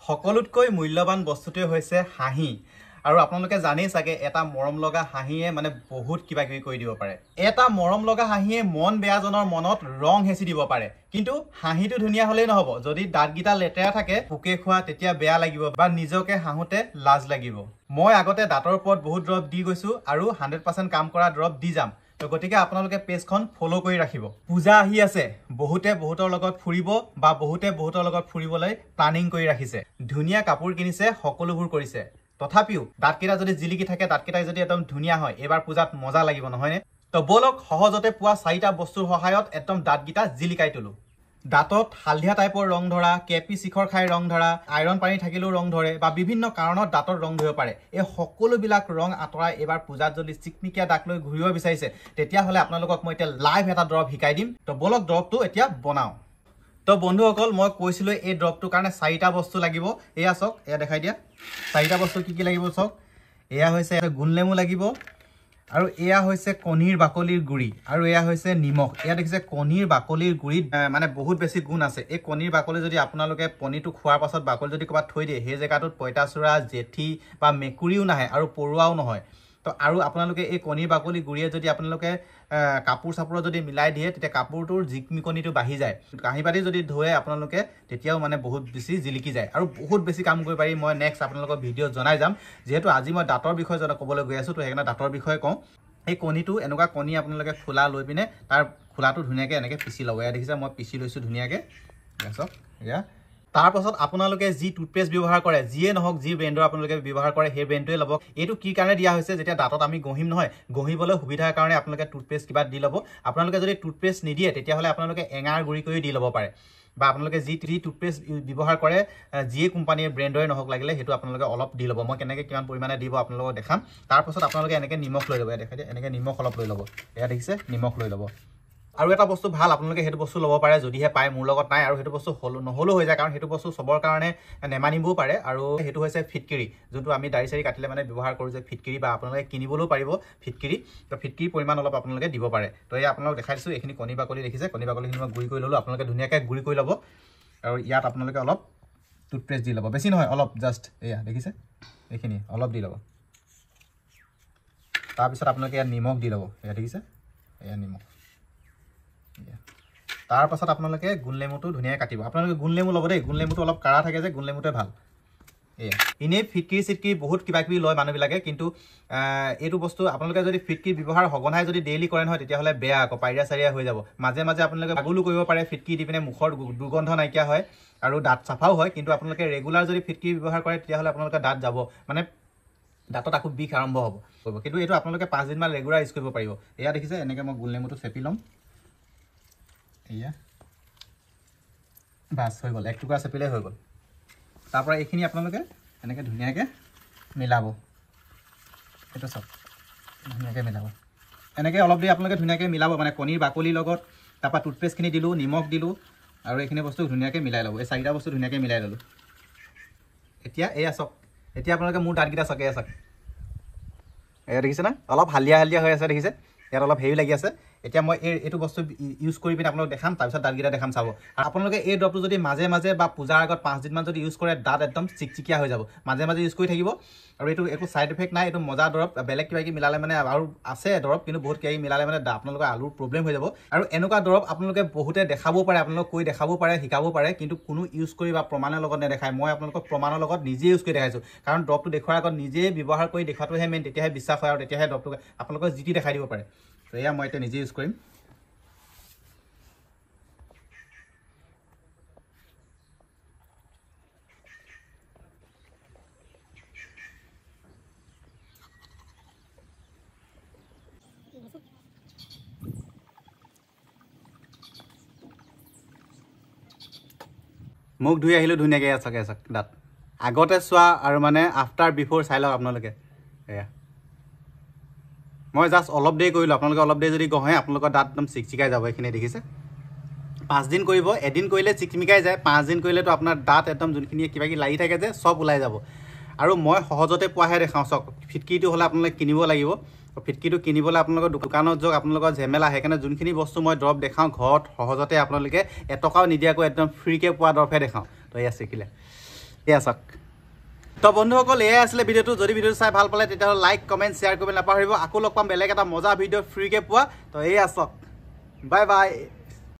সকলোতকৈ মূল্যৱান বস্তুটোৱে হৈছে হাঁহি আৰু আপোনালোকে জানেই চাগে এটা মৰম লগা হাঁহিয়ে মানে বহুত কিবা কিবি কৰি দিব পাৰে এটা মৰম লগা হাঁহিয়ে মন বেয়াজনৰ মনত ৰং হেঁচি দিব পাৰে কিন্তু হাঁহিটো ধুনীয়া হলেই নহব যদি দাঁতগিটা লেতেৰা থাকে পোকে খোৱা তেতিয়া বেয়া লাগিব বা নিজকে হাঁহুতে লাজ লাগিব মই আগতে দাঁতৰ ওপৰত বহুত ড্ৰপ দি গৈছো আৰু 100% কাম কৰা ড্ৰপ দি যাম তো গতিকে আপোনালোকে পেজখন ফলো কৰি ৰাখিব পূজা আহি আছে বহুতে বহুতৰ লগত ফুৰিব বা বহুতে বহুতৰ লগত ফুৰিবলৈ প্লানিং কৰি ৰাখিছে ধুনীয়া কাপোৰ কিনিছে সকলোবোৰ কৰিছে তথাপিও দাঁতকেইটা যদি জিলিকি থাকে দাঁতকেইটা যদি একদম ধুনীয়া হয় এবাৰ পূজাত মজা লাগিব নহয়নে তো বলক সহজতে পোৱা 4টা বস্তুৰ সহায়ত একদম দাঁতকেইটা জিলিকাই তুলো দাঁতত হালধীয়া টাইপৰ ৰং ধৰা কেপি শিখৰ খাই ৰং ধৰা আইৰণ পানী থাকিলেও ৰং ধৰে বা বিভিন্ন কাৰণত দাঁতৰ ৰং ধৰিব পাৰে এই সকলোবিলাক ৰং আঁতৰাই এবাৰ পূজাত যদি চিকমিকিয়া দাঁত লৈ ঘূৰিব বিচাৰিছে তেতিয়াহ'লে আপোনালোকক মই এতিয়া লাইভ এটা ড্ৰপ শিকাই দিম তো বলক ড্ৰপটো এতিয়া বনাওঁ তো বন্ধুসকল মই কৈছিলোঁ এই ড্ৰপটোৰ কাৰণে 4টা বস্তু লাগিব এয়া চাওক এয়া দেখাই দিয়া 4টা বস্তু কি লাগিব চাওক এয়া হৈছে গোলনেমু লাগিব আৰু এয়া হৈছে কণীৰ বাকলিৰ গুড়ি আৰু এয়া হৈছে নিমখ এয়া দেখিছে কণীৰ বাকলিৰ গুড়িত মানে বহুত বেছি গুণ আছে এই কণীৰ বাকলি যদি আপোনালোকে পনীৰটো খোৱাৰ পাছত বাকলি যদি ক'ৰবাত থৈ দিয়ে সেই জেগাটোত পঁইতাচোৰা জেঠি বা মেকুৰীও নাহে আৰু পৰুৱাও নহয় তো আৰু আপোনালোকে এই কণীৰ বাকলি গুড়িয়ে যদি আপোনালোকে কাপোৰ চাপোৰত যদি মিলাই দিয়ে তেতিয়া কাপোৰটোৰ জিকমিকনিটো বাঢ়ি যায় কাঁহী বাতি যদি ধোৱে আপোনালোকে তেতিয়াও মানে বহুত বেছি জিলিকি যায় আৰু বহুত বেছি কাম কৰিব পাৰি মই নেক্সট আপোনালোকৰ ভিডিঅ'ত জনাই যাম যেহেতু আজি মই দাঁতৰ বিষয়ে ক'বলৈ গৈ আছোঁ তো সেইকাৰণে দাঁতৰ বিষয়ে কওঁ এই কণীটো এনেকুৱা কণী আপোনালোকে খোলা লৈ পিনে তাৰ খোলাটো ধুনীয়াকৈ এনেকৈ পিচি ল'ব এয়া দেখিছে মই পিচি লৈছোঁ ধুনীয়াকৈ চাওক এয়া তাৰ পাছত আপোনালোকে যি টুথপেষ্ট ব্যৱহাৰ কৰে যিয়ে নহওক যি ব্ৰেণ্ডৰ আপোনালোকে ব্যৱহাৰ কৰে সেই ব্ৰেণ্ডটোৱে ল'ব এইটো কি কাৰণে দিয়া হৈছে যেতিয়া দাঁতত আমি গহিম নহয় গহিবলৈ সুবিধাৰ কাৰণে আপোনালোকে টুথপেষ্ট কিবা দি ল'ব আপোনালোকে যদি টুথপেষ্ট নিদিয়ে তেতিয়াহ'লে আপোনালোকে এঙাৰ গুড়ি কৰি দি ল'ব পাৰে বা আপোনালোকে যি টুথপেষ্ট ব্যৱহাৰ কৰে যিয়ে কোম্পানীৰ ব্ৰেণ্ডৰে নহওক লাগিলে সেইটো আপোনালোকে অলপ দি ল'ব মই কেনেকৈ কিমান পৰিমাণে দিব আপোনালোকক দেখাম তাৰপাছত আপোনালোকে এনেকৈ নিমখ লৈ ল'ব দেখাই দিয়ে এনেকৈ নিমখ অলপ লৈ ল'ব এয়া দেখিছে নিমখ লৈ ল'ব আৰু এটা বস্তু ভাল আপোনালোকে সেইটো বস্তু ল'ব পাৰে যদিহে পায় মোৰ লগত নাই আৰু সেইটো বস্তু নহ'লেও হৈ যায় কাৰণ সেইটো বস্তু চবৰ কাৰণে নেমানিবও পাৰে আৰু সেইটো হৈছে ফিটকিৰি যোনটো আমি দাড়ি চাৰি কাটিলে মানে ব্যৱহাৰ কৰোঁ যে ফিটকিৰি বা আপোনালোকে কিনিবলৈও পাৰিব ফিটকিৰি তো ফিটকিৰি পৰিমাণ অলপ আপোনালোকে দিব পাৰে তো এই আপোনালোক দেখাই দিছোঁ এইখিনি কণী বাকলি দেখিছে কণী বাকলিখিনি মই গুড়ি কৰি ল'লোঁ আপোনালোকে ধুনীয়াকৈ গুড়ি কৰি ল'ব আৰু ইয়াত আপোনালোকে অলপ টুথপেষ্ট দি ল'ব বেছি নহয় অলপ জাষ্ট এয়া দেখিছে এইখিনি অলপ দি ল'ব তাৰপিছত আপোনালোকে ইয়াত নিমখ দি ল'ব এয়া দেখিছে এয়া নিমখ তাৰ পাছত আপোনালোকে গোলনেমুটো ধুনীয়াকৈ কাটিব আপোনালোকে গোলনেমু ল'ব দেই গোলনেমুটো অলপ কাঢ়া থাকে যে গোলনেমুটোৱে ভাল এয়া এনেই ফিটকিৰি চিটকিৰি বহুত কিবা কিবি লয় মানুহবিলাকে কিন্তু এইটো বস্তু আপোনালোকে যদি ফিটকিৰি ব্যৱহাৰ সঘনাই যদি ডেইলি কৰে নহয় তেতিয়াহ'লে বেয়া আকৌ পাইৰিয়া চাইৰিয়া হৈ যাব মাজে মাজে আপোনালোকে আগলো কৰিব পাৰে ফিটকিৰি দি পিনে মুখৰ দুৰ্গন্ধ নাইকিয়া হয় আৰু দাঁত চাফাও হয় কিন্তু আপোনালোকে ৰেগুলাৰ যদি ফিটকিৰি ব্যৱহাৰ কৰে তেতিয়াহ'লে আপোনালোকে দাঁত যাব মানে দাঁতত আকৌ বিষ আৰম্ভ হ'ব কিন্তু এইটো আপোনালোকে 5 দিনমান ৰেগুলাৰ ইউজ কৰিব পাৰিব এয়া দেখিছে এনেকৈ মই গোলনেমুটো চেপি ল'ম এয়া বাছ হৈ গ'ল এক টুকুৰা চেপিলেই হৈ গ'ল তাৰপৰা এইখিনি আপোনালোকে এনেকৈ ধুনীয়াকৈ মিলাব এইটো চাওক ধুনীয়াকৈ মিলাব এনেকৈ অলপ দেৰি আপোনালোকে ধুনীয়াকৈ মিলাব মানে কণীৰ বাকলিৰ লগত তাৰপৰা টুথপেষ্টখিনি দিলোঁ নিমখ দিলোঁ আৰু এইখিনি বস্তু ধুনীয়াকৈ মিলাই ল'ব এই 4টা বস্তু ধুনীয়াকৈ মিলাই ল'লোঁ এতিয়া এয়া চাওক এতিয়া আপোনালোকে মোৰ দাঁতকেইটা চাওক এয়া চাওক এয়া দেখিছে না অলপ হালধীয়া হালধীয়া হৈ আছে দেখিছে ইয়াত অলপ হেৰি লাগি আছে এতিয়া মই এইটো বস্তু ইউজ কৰি পিনে আপোনালোকক দেখাম তাৰপিছত দাঁতকেইটা দেখাম চাব আৰু আপোনালোকে এই ড্ৰপটো যদি মাজে মাজে বা পূজাৰ আগত 5 দিনমান যদি ইউজ কৰে দাঁত একদম চিকচিকীয়া হৈ যাব মাজে মাজে ইউজ কৰি থাকিব আৰু এইটো একো ছাইড ইফেক্ট নাই এইটো মজা দৰৱ বেলেগ কিবা কিবি মিলালে মানে আৰু আছে দৰৱ কিন্তু বহুত কিবা মিলালে মানে আপোনালোকৰ আলুৰ প্ৰব্লেম হৈ যাব আৰু এনেকুৱা দৰৱ আপোনালোকে বহুতে দেখাবও পাৰে আপোনালোকক কৈ দেখাব পাৰে শিকাব পাৰে কিন্তু কোনো ইউজ কৰি বা প্ৰমাণৰ লগত নেদেখায় মই আপোনালোকক প্ৰমাণৰ লগত নিজে ইউজ কৰি দেখাইছোঁ কাৰণ দৰৱটো দেখুৱাৰ আগত নিজে ব্যৱহাৰ কৰি দেখুৱাটোহে মেইন তেতিয়াহে বিশ্বাস হয় আৰু তেতিয়াহে দৰৱটো আপোনালোকক যি টি দেখাই দিব পাৰে তো এয়া মই এতিয়া নিজে ইউজ কৰিম মুখ ধুই আহিলোঁ ধুনীয়াকৈ এয়া চাওক দাঁত আগতে চোৱা আৰু মানে আফটাৰ বিফ'ৰ চাই লওক আপোনালোকে এয়া মই জাষ্ট অলপ দেৰি কৰিলোঁ আপোনালোকে অলপ দেৰি যদি গহে আপোনালোকৰ দাঁত একদম চিকচিকাই যাব এইখিনি দেখিছে 5 দিন কৰিব এদিন কৰিলে চিকমিকাই যায় 5 দিন কৰিলেতো আপোনাৰ দাঁত একদম যোনখিনি কিবা কিবি লাগি থাকে যে চব ওলাই যাব আৰু মই সহজতে পোৱাহে দেখাওঁ চাওক ফিটকিৰিটো হ'লে আপোনালোকে কিনিব লাগিব ফিটকিৰিটো কিনিবলৈ আপোনালোকৰ দোকানত যাওক আপোনালোকৰ ঝেমেলা সেইকাৰণে যোনখিনি বস্তু মই দৰৱ দেখাওঁ ঘৰত সহজতে আপোনালোকে এটকাও নিদিয়াকৈ একদম ফ্ৰীকৈ পোৱা দৰৱহে দেখাওঁ তো এয়া চিকিলে এয়া চাওক তো বন্ধুসকল এয়াই আছিলে ভিডিঅ'টো যদি ভিডিঅ'টো চাই ভাল পালে তেতিয়াহ'লে লাইক কমেণ্ট শ্বেয়াৰ কৰিব নাপাহৰিব আকৌ লগ পাম বেলেগ এটা মজা ভিডিঅ' ফ্ৰীকৈ পোৱা তো এয়া চাওক বাই বাই